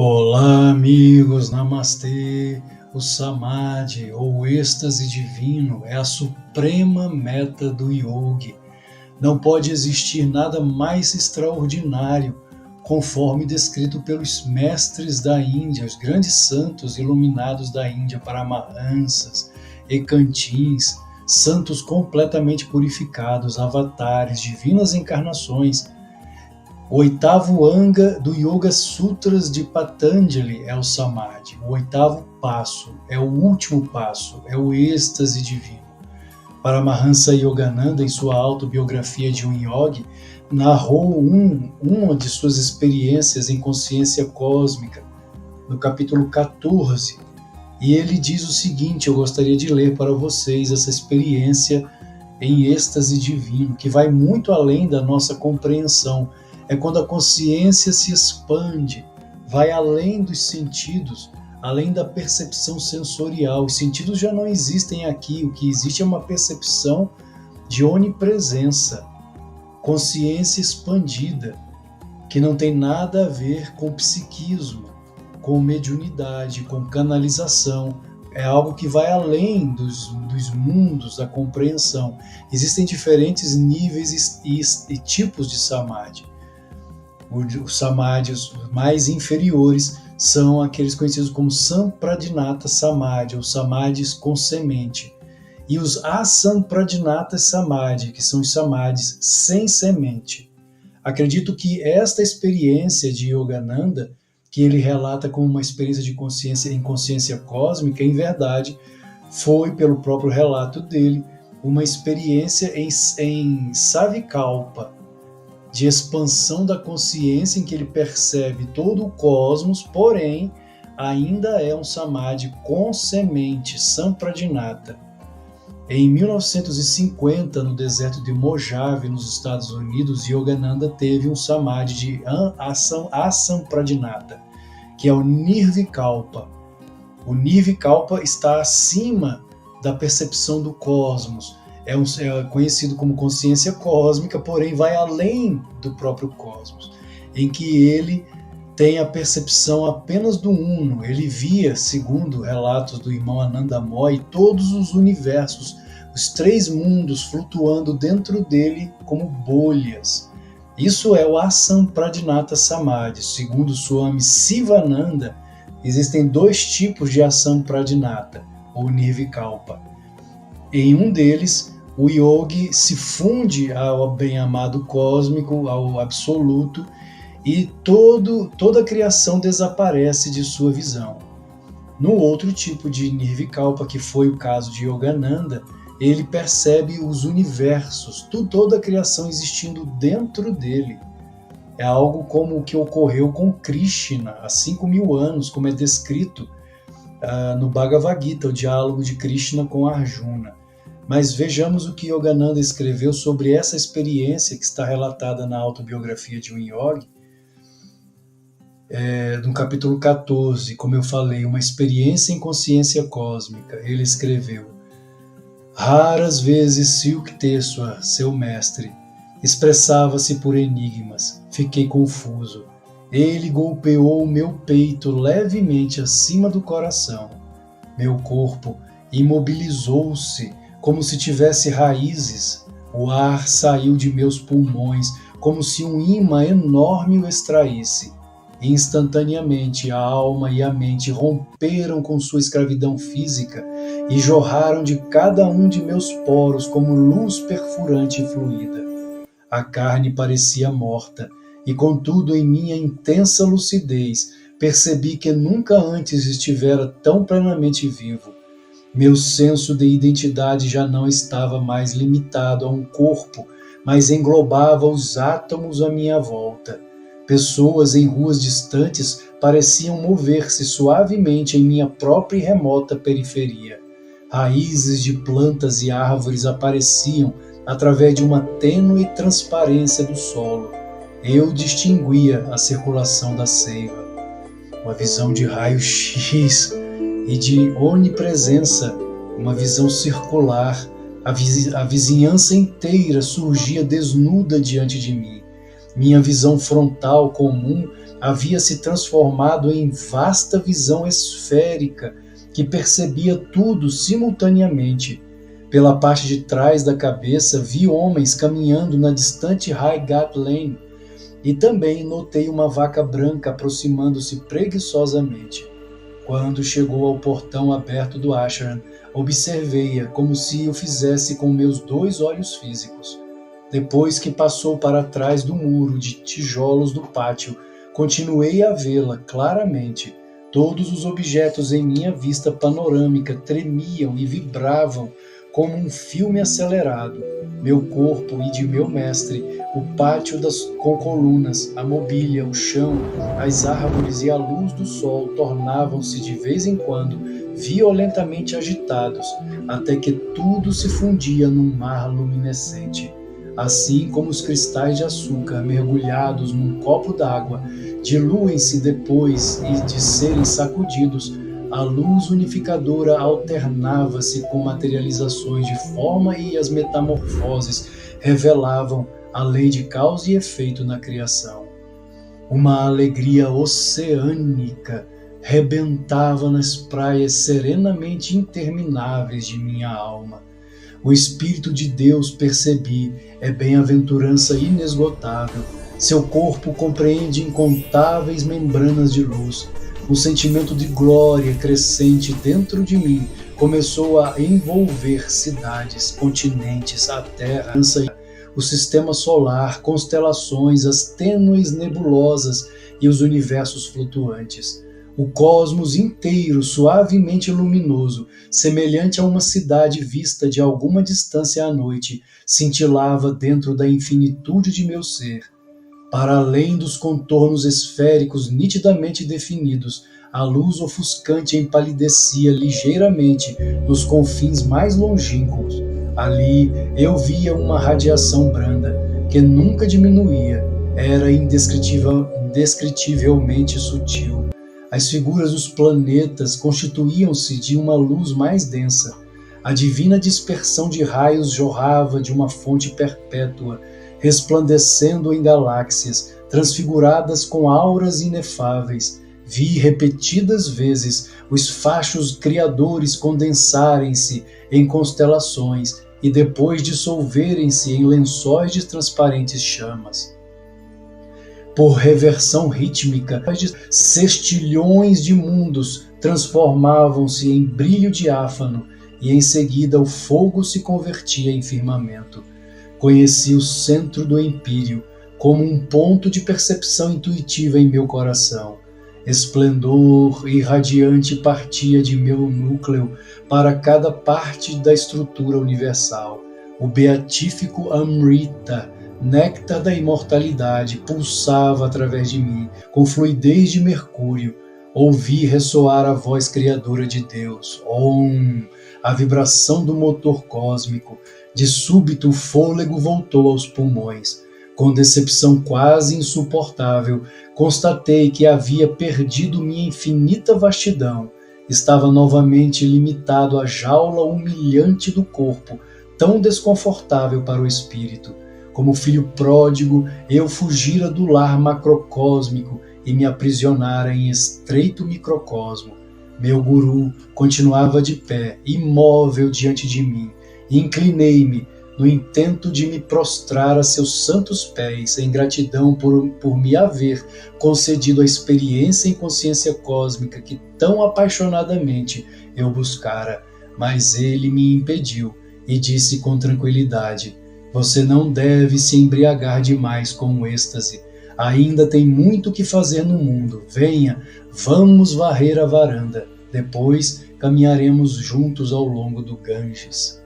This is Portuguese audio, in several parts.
Olá, amigos, Namastê. O Samadhi, ou êxtase divino, é a suprema meta do yogi. Não pode existir nada mais extraordinário, conforme descrito pelos mestres da Índia, os grandes santos iluminados da Índia, Paramahansas, Ekantins, santos completamente purificados, avatares, divinas encarnações. O oitavo anga do Yoga Sutras de Patanjali é o Samadhi. O oitavo passo, é o último passo, é o êxtase divino. Paramahansa Yogananda, em sua autobiografia de um yogi, narrou uma de suas experiências em consciência cósmica, no capítulo 14. E ele diz o seguinte, eu gostaria de ler para vocês essa experiência em êxtase divino, que vai muito além da nossa compreensão. É quando a consciência se expande, vai além dos sentidos, além da percepção sensorial. Os sentidos já não existem aqui, o que existe é uma percepção de onipresença, consciência expandida, que não tem nada a ver com psiquismo, com mediunidade, com canalização. É algo que vai além dos mundos da compreensão. Existem diferentes níveis e tipos de samadhi. Os samadhis mais inferiores são aqueles conhecidos como Sampradinata Samadhi, ou samadhis com semente. E os Asampradinata Samadhi, que são os samadhis sem semente. Acredito que esta experiência de Yogananda, que ele relata como uma experiência de consciência em consciência cósmica, em verdade, foi, pelo próprio relato dele, uma experiência em Savikalpa, de expansão da consciência, em que ele percebe todo o cosmos, porém ainda é um samadhi com semente, Sampradinata. Em 1950, no deserto de Mojave, nos Estados Unidos, Yogananda teve um samadhi de Asampradinata, que é o Nirvikalpa. O Nirvikalpa está acima da percepção do cosmos. É conhecido como consciência cósmica, porém vai além do próprio cosmos, em que ele tem a percepção apenas do uno. Ele via, segundo relatos do irmão Anandamoy, todos os universos, os três mundos flutuando dentro dele como bolhas. Isso é o Asampradinata Samadhi. Segundo Swami Sivananda, existem dois tipos de Asampradinata, ou Nirvikalpa. Em um deles, o yogi se funde ao bem-amado cósmico, ao absoluto, e toda a criação desaparece de sua visão. No outro tipo de Nirvikalpa, que foi o caso de Yogananda, ele percebe os universos, toda a criação existindo dentro dele. É algo como o que ocorreu com Krishna há 5.000 anos, como é descrito no Bhagavad Gita, o diálogo de Krishna com Arjuna. Mas vejamos o que Yogananda escreveu sobre essa experiência que está relatada na autobiografia de um yogi, no capítulo 14, como eu falei, uma experiência em consciência cósmica. Ele escreveu: raras vezes Yukteswar, seu mestre, expressava-se por enigmas. Fiquei confuso. Ele golpeou o meu peito levemente acima do coração. Meu corpo imobilizou-se como se tivesse raízes. O ar saiu de meus pulmões como se um imã enorme o extraísse. Instantaneamente a alma e a mente romperam com sua escravidão física e jorraram de cada um de meus poros como luz perfurante e fluida. A carne parecia morta, e contudo em minha intensa lucidez percebi que nunca antes estivera tão plenamente vivo. Meu senso de identidade já não estava mais limitado a um corpo, mas englobava os átomos à minha volta. Pessoas em ruas distantes pareciam mover-se suavemente em minha própria e remota periferia. Raízes de plantas e árvores apareciam através de uma tênue transparência do solo. Eu distinguia a circulação da seiva. Uma visão de raio-x e de onipresença, uma visão circular. A vizinhança inteira surgia desnuda diante de mim. Minha visão frontal comum havia se transformado em vasta visão esférica que percebia tudo simultaneamente. Pela parte de trás da cabeça vi homens caminhando na distante Highgate Lane e também notei uma vaca branca aproximando-se preguiçosamente. Quando chegou ao portão aberto do ashram, observei-a como se o fizesse com meus 2 olhos físicos. Depois que passou para trás do muro de tijolos do pátio, continuei a vê-la claramente. Todos os objetos em minha vista panorâmica tremiam e vibravam como um filme acelerado. Meu corpo e de meu mestre, o pátio com colunas, a mobília, o chão, as árvores e a luz do sol tornavam-se de vez em quando violentamente agitados, até que tudo se fundia num mar luminescente. Assim como os cristais de açúcar mergulhados num copo d'água diluem-se depois de serem sacudidos, a luz unificadora alternava-se com materializações de forma e as metamorfoses revelavam a lei de causa e efeito na criação. Uma alegria oceânica rebentava nas praias serenamente intermináveis de minha alma. O Espírito de Deus, percebi, é bem-aventurança inesgotável. Seu corpo compreende incontáveis membranas de luz. Um sentimento de glória crescente dentro de mim começou a envolver cidades, continentes, a Terra, o sistema solar, constelações, as tênues nebulosas e os universos flutuantes. O cosmos inteiro, suavemente luminoso, semelhante a uma cidade vista de alguma distância à noite, cintilava dentro da infinitude de meu ser. Para além dos contornos esféricos nitidamente definidos, a luz ofuscante empalidecia ligeiramente nos confins mais longínquos. Ali eu via uma radiação branda, que nunca diminuía, era indescritivelmente sutil. As figuras dos planetas constituíam-se de uma luz mais densa. A divina dispersão de raios jorrava de uma fonte perpétua, resplandecendo em galáxias, transfiguradas com auras inefáveis. Vi repetidas vezes os fachos criadores condensarem-se em constelações e depois dissolverem-se em lençóis de transparentes chamas. Por reversão rítmica, sextilhões de mundos transformavam-se em brilho diáfano e em seguida o fogo se convertia em firmamento. Conheci o centro do empírio como um ponto de percepção intuitiva em meu coração. Esplendor irradiante partia de meu núcleo para cada parte da estrutura universal. O beatífico Amrita, néctar da imortalidade, pulsava através de mim, com fluidez de mercúrio. Ouvi ressoar a voz criadora de Deus. Om! A vibração do motor cósmico. De súbito o fôlego voltou aos pulmões. Com decepção quase insuportável, constatei que havia perdido minha infinita vastidão. Estava novamente limitado à jaula humilhante do corpo, tão desconfortável para o espírito. Como filho pródigo, eu fugira do lar macrocósmico e me aprisionara em estreito microcosmo. Meu guru continuava de pé, imóvel diante de mim. Inclinei-me no intento de me prostrar a seus santos pés, em gratidão por me haver concedido a experiência em consciência cósmica que tão apaixonadamente eu buscara. Mas ele me impediu e disse com tranquilidade: você não deve se embriagar demais com o êxtase. Ainda tem muito que fazer no mundo. Venha, vamos varrer a varanda. Depois caminharemos juntos ao longo do Ganges.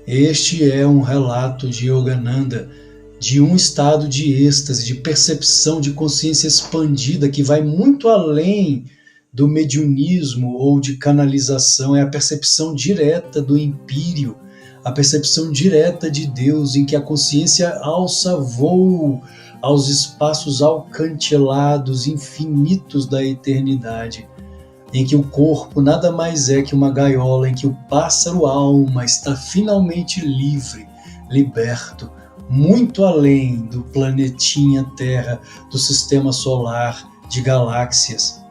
Este é um relato de Yogananda, de um estado de êxtase, de percepção de consciência expandida que vai muito além do mediunismo ou de canalização. É a percepção direta do empírio, a percepção direta de Deus, em que a consciência alça voo aos espaços alcantelados, infinitos da eternidade, em que o corpo nada mais é que uma gaiola em que o pássaro-alma está finalmente livre, liberto. muito além do planetinha Terra, do sistema solar, de galáxias.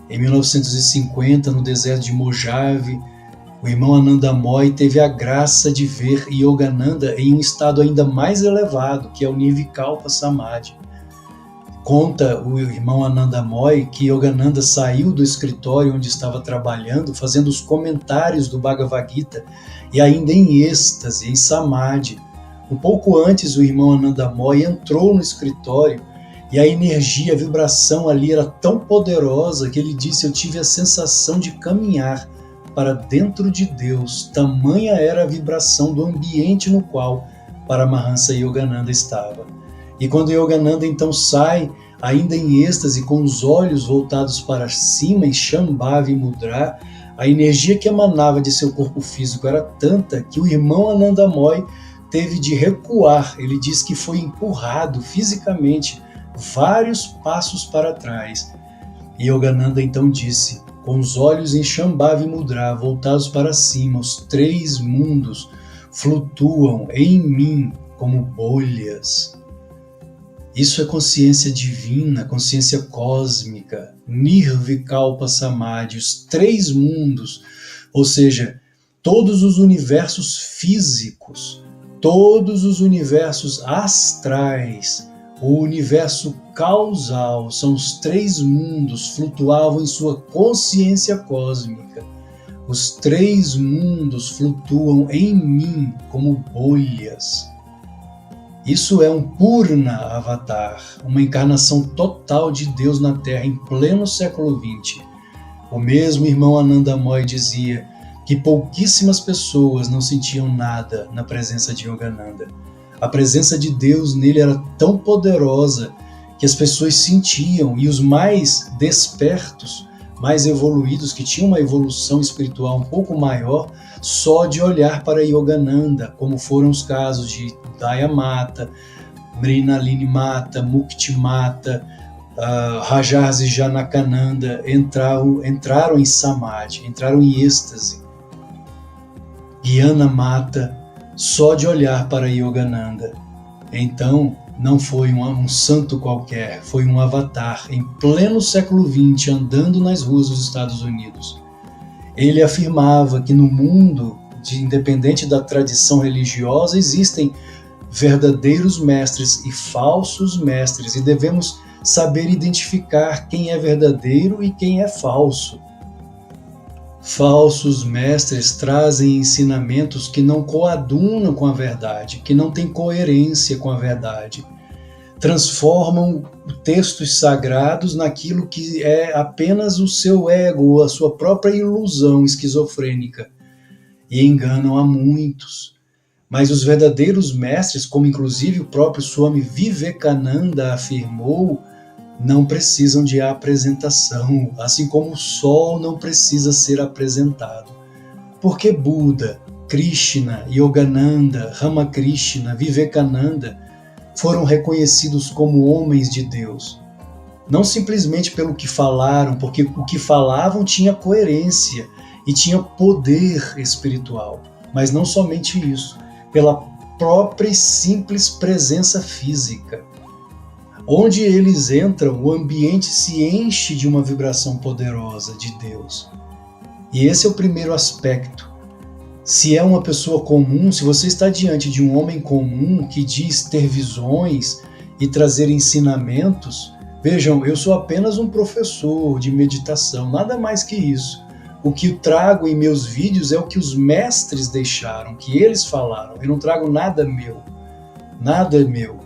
Em 1950, no deserto de Mojave, o irmão Ananda Moy teve a graça de ver Yogananda em um estado ainda mais elevado, que é o Nirvikalpa Samadhi. Conta o irmão Ananda Moy que Yogananda saiu do escritório onde estava trabalhando, fazendo os comentários do Bhagavad Gita, e ainda em êxtase, em Samadhi. Um pouco antes, o irmão Ananda Moy entrou no escritório e a energia, a vibração ali era tão poderosa que ele disse: eu tive a sensação de caminhar para dentro de Deus, tamanha era a vibração do ambiente no qual Paramahansa Yogananda estava. E quando Yogananda então sai, ainda em êxtase, com os olhos voltados para cima, em Shambhavi Mudra, a energia que emanava de seu corpo físico era tanta que o irmão Ananda Moy teve de recuar. Ele diz que foi empurrado fisicamente vários passos para trás. E Yogananda então disse: com os olhos em Shambhavi Mudra voltados para cima, os 3 mundos flutuam em mim como bolhas. Isso é consciência divina, consciência cósmica, Nirvikalpa Samadhi, os 3 mundos, ou seja, todos os universos físicos, todos os universos astrais, o universo causal, são os 3 mundos, flutuavam em sua consciência cósmica. Os 3 mundos flutuam em mim como bolhas. Isso é um Purna Avatar, uma encarnação total de Deus na Terra em pleno século XX. O mesmo irmão Ananda Moy dizia que pouquíssimas pessoas não sentiam nada na presença de Yogananda. A presença de Deus nele era tão poderosa que as pessoas sentiam, e os mais despertos, mais evoluídos, que tinham uma evolução espiritual um pouco maior, só de olhar para Yogananda, como foram os casos de Daya Mata, Mrinalini Mata, Mukti Mata, Rajarsi Janakananda, entraram em Samadhi, entraram em êxtase. Gyana Mata, só de olhar para Yogananda. Então, não foi um santo qualquer, foi um avatar em pleno século XX, andando nas ruas dos Estados Unidos. Ele afirmava que no mundo, independente da tradição religiosa, existem verdadeiros mestres e falsos mestres, e devemos saber identificar quem é verdadeiro e quem é falso. Falsos mestres trazem ensinamentos que não coadunam com a verdade, que não têm coerência com a verdade. Transformam textos sagrados naquilo que é apenas o seu ego ou a sua própria ilusão esquizofrênica, e enganam a muitos. Mas os verdadeiros mestres, como inclusive o próprio Swami Vivekananda afirmou, não precisam de apresentação, assim como o sol não precisa ser apresentado. Porque Buda, Krishna, Yogananda, Ramakrishna, Vivekananda foram reconhecidos como homens de Deus. Não simplesmente pelo que falaram, porque o que falavam tinha coerência e tinha poder espiritual, mas não somente isso, pela própria e simples presença física. Onde eles entram, o ambiente se enche de uma vibração poderosa de Deus. E esse é o primeiro aspecto. Se é uma pessoa comum, se você está diante de um homem comum que diz ter visões e trazer ensinamentos, vejam, eu sou apenas um professor de meditação, nada mais que isso. O que eu trago em meus vídeos é o que os mestres deixaram, que eles falaram. Eu não trago nada meu. Nada é meu.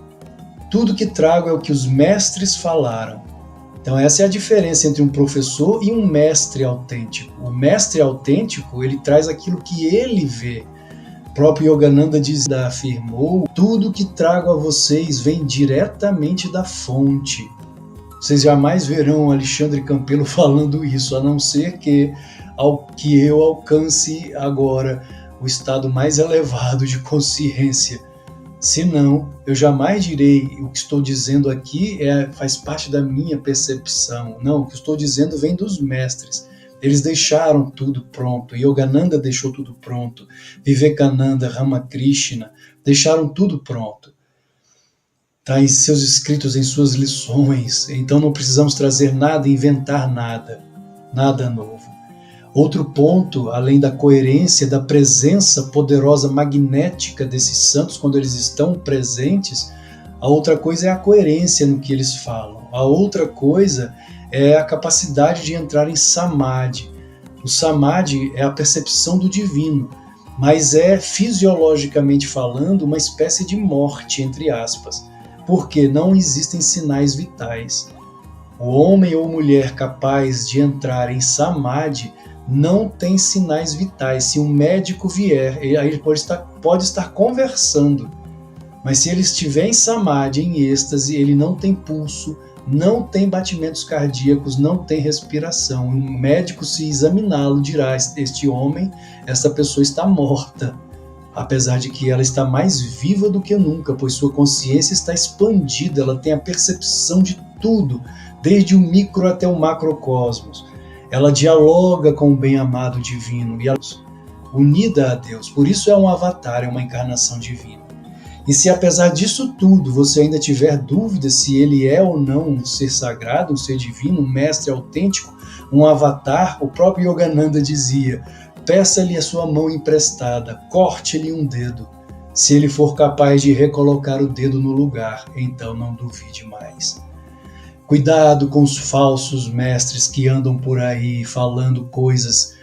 Tudo que trago é o que os mestres falaram. Então essa é a diferença entre um professor e um mestre autêntico. O mestre autêntico, ele traz aquilo que ele vê. O próprio Yogananda afirmou, tudo que trago a vocês vem diretamente da fonte. Vocês jamais verão Alexandre Campelo falando isso, a não ser que eu alcance agora o estado mais elevado de consciência. Senão, eu jamais direi o que estou dizendo aqui faz parte da minha percepção. Não, o que estou dizendo vem dos mestres. Eles deixaram tudo pronto. Yogananda deixou tudo pronto. Vivekananda, Ramakrishna deixaram tudo pronto. está em seus escritos, em suas lições, então não precisamos trazer nada, inventar nada, nada novo. Outro ponto, além da coerência, da presença poderosa magnética desses santos quando eles estão presentes, a outra coisa é a coerência no que eles falam. A outra coisa é a capacidade de entrar em samadhi. O samadhi é a percepção do divino, mas é, fisiologicamente falando, uma espécie de morte, entre aspas, porque não existem sinais vitais. O homem ou mulher capaz de entrar em samadhi não tem sinais vitais. Se um médico vier, ele pode estar conversando, mas se ele estiver em samadhi, em êxtase, ele não tem pulso, não tem batimentos cardíacos, não tem respiração. Um médico, se examiná-lo, dirá: este homem, esta pessoa está morta, apesar de que ela está mais viva do que nunca, pois sua consciência está expandida, ela tem a percepção de tudo, desde o micro até o macrocosmos. Ela dialoga com o bem-amado divino e ela é unida a Deus. Por isso é um avatar, é uma encarnação divina. E se apesar disso tudo você ainda tiver dúvida se ele é ou não um ser sagrado, um ser divino, um mestre autêntico, um avatar, o próprio Yogananda dizia: peça-lhe a sua mão emprestada, corte-lhe um dedo. Se ele for capaz de recolocar o dedo no lugar, então não duvide mais. Cuidado com os falsos mestres que andam por aí falando coisas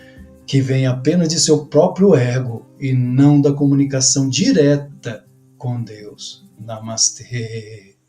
que vêm apenas de seu próprio ego e não da comunicação direta com Deus. Namastê.